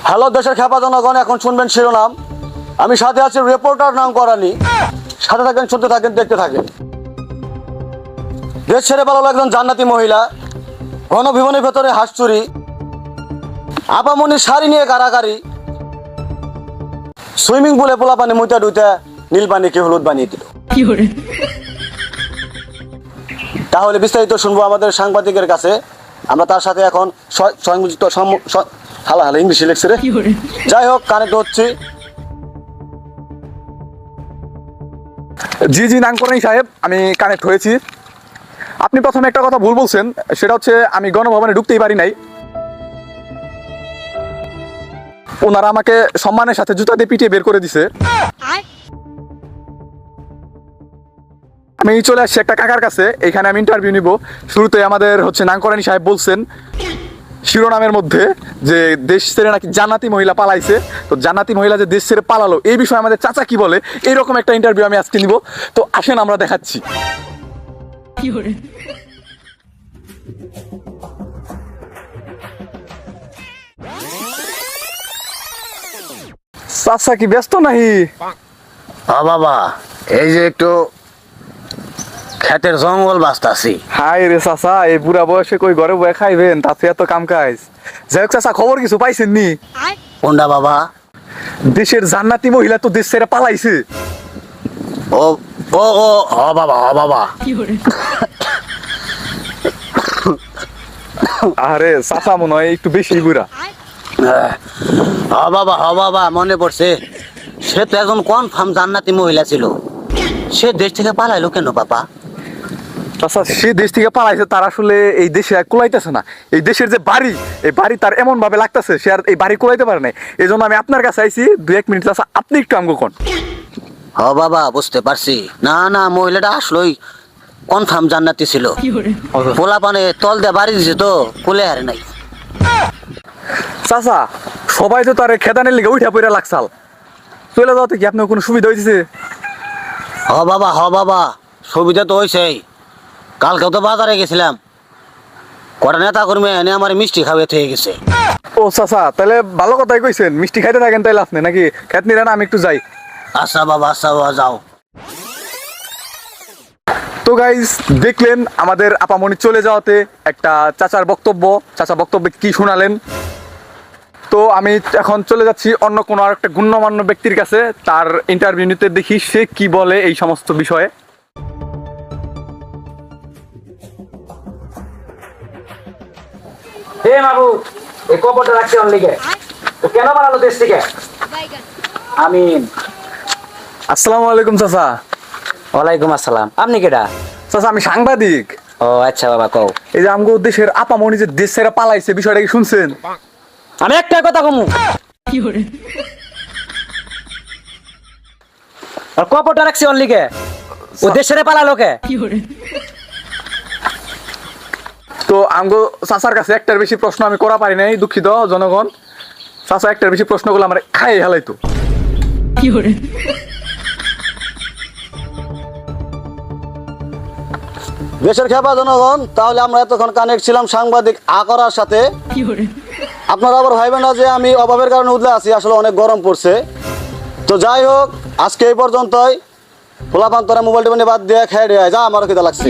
Hello দেশের খেপা জনগণ, এখন শুনবেন শিরোনাম। আমি সাথে আছি রিপোর্টার নাম করানি। সাথে থাকেন, শুনতে থাকেন, দেখতে থাকেন। দেশ ছেড়ে পালালো একজন জান্নাতি মহিলা, গণভবনের ভেতরে হাঁস চুরি, আপামনির শাড়ি নিয়ে কারাকারি, সুইমিং পুলে পোলা পানি মুইতা ডুইতা নীল পানিকে হলুদ বানিয়ে দিল। তাহলে বিস্তারিত শুনবো আমাদের সাংবাদিকের কাছে। আমরা তার সাথে এখন সংযুক্ত হালা হালা ইংলিশে লেখছে রে, যাই হোক কানেক্ট হচ্ছি। জি জি নাঙ্করানি সাহেব, আমি কানেক্ট হয়েছি। আপনি প্রথমে একটা কথা ভুল বলছেন, সেটা হচ্ছে আমি গণভবনে ঢুকতেই পারি নাই। ওনারা আমাকে সম্মানের সাথে জুতা দিয়ে পিটিয়ে বের করে দিছে। আমি চলে আসছি একটা কাকার কাছে, এখানে আমি ইন্টারভিউ নিব। শুরুতে আমাদের হচ্ছে নাঙ্করানি সাহেব বলছেন শিরোনামের মধ্যে যে দেশ ছেড়ে নাকি জান্নাতি মহিলা পালাইছে। তো জান্নাতি মহিলা যে দেশ ছেড়ে পালালো এই বিষয়ে আমাদের চাচা কি বলে, এইরকম একটা ইন্টারভিউ আমি আজকে নিব। তো আসেন আমরা দেখাচ্ছি। চাচা কি ব্যস্ত নাহি? বাবা, এই যে একটু ক্ষেতের জঙ্গল বাঁচতাছি। হাই রে চাচা, এই বুড়া বয়সে কই ঘরে বয়ে খাইবেন, তাতে এত কাম কাজ। যাই হোক চাচা, খবর কিছু পাইছেন নি? কোনটা বাবা? দেশের জান্নাতি মহিলা তো দেশ ছেড়ে পালাইছে। ও ও ও হ বাবা, হ বাবা। আরে চাচা মনে হয় একটু বেশি বুড়া। হ বাবা, হ বাবা, মনে পড়ছে। সে তো একজন কনফার্ম জান্নাতি মহিলা ছিল। সে দেশ থেকে পালাইলো কেন বাবা? চাচা, সে দেশ থেকে পালাইছে, তার আসলে এই দেশে আর কুলাইতেছে না। এই দেশের যে বাড়ি, এই বাড়ি তার এমন ভাবে লাগতেছে সে আর এই বাড়ি কুলাইতে পারে না। এই জন্য আমি আপনার কাছে আইছি, 2-1 মিনিট চাচা আপনি একটু আমগো কোন। হ বাবা, বুঝতে পারছি। না না, মহিলাটা আসলোই কনফার্ম জান্নাতি ছিল। পোলা পানে তল দিয়ে বাড়ি দিছে তো কুলে হারে নাই। চাচা, সবাই তো তার খেদানের লিগে উঠা পড়া লাগছাল, চলে যাওয়াতে কি আপনার কোনো সুবিধা হয়েছে? হ বাবা, হ বাবা, সুবিধা তো হয়েছেই। কালকেও তো বাজারে গেছিলাম, কটা নেতা কর্মী এনে আমার মিষ্টি খাওয়াতে হয়ে গেছে। ও চাচা, তাহলে ভালো কথাই কইছেন, মিষ্টি খাইতে থাকেন তাইলে আপনি নাকি খেত নিলেন, আমি একটু যাই। আচ্ছা বাবা, আচ্ছা বাবা, যাও। তো গাইজ, দেখলেন আমাদের আপামনি চলে যাওয়াতে একটা চাচার বক্তব্য, চাচা বক্তব্যে কি শোনালেন। তো আমি এখন চলে যাচ্ছি অন্য কোনো আর একটা গণ্যমান্য ব্যক্তির কাছে, তার ইন্টারভিউ নিতে, দেখি সে কি বলে এই সমস্ত বিষয়ে। হে বাবু, এই কপটা রাখছি অনলিকে। তো কেন বানালো দেশ থেকে? আমিন। আসসালামু আলাইকুম চাচা। ওয়ালাইকুম আসসালাম। আপনি কেডা? চাচা, আমি সাংবাদিক। ও আচ্ছা বাবা, কও। এই যে আমগো দেশের আপামনি যে দেশ ছেড়ে পালাইছে, বিষয়টা কি শুনছেন? আমি একটা কথা কমু। আর কপটা রাখছি অনলিকে, ও দেশের পালালো কে? তো আমগো চাচার কাছে একটার বেশি প্রশ্ন আমি করা পারি নাই, দুঃখিত জনগণ। চাচা একটার বেশি প্রশ্ন করলে আমার খাই হেলাইতো। দেশের খেপা জনগণ, তাহলে আমরা এতক্ষণ কানেক্ট ছিলাম সাংবাদিক আকরার সাথে। আপনারা আবার ভাইবেন না যে আমি অভাবের কারণে উদলে আছি, আসলে অনেক গরম পড়ছে। তো যাই হোক, আজকে এই পর্যন্তই। পোলাপান তোরা মোবাইল টোবাইল বাদ দিয়ে খেয়ে যা, আমারও খিদা লাগছে।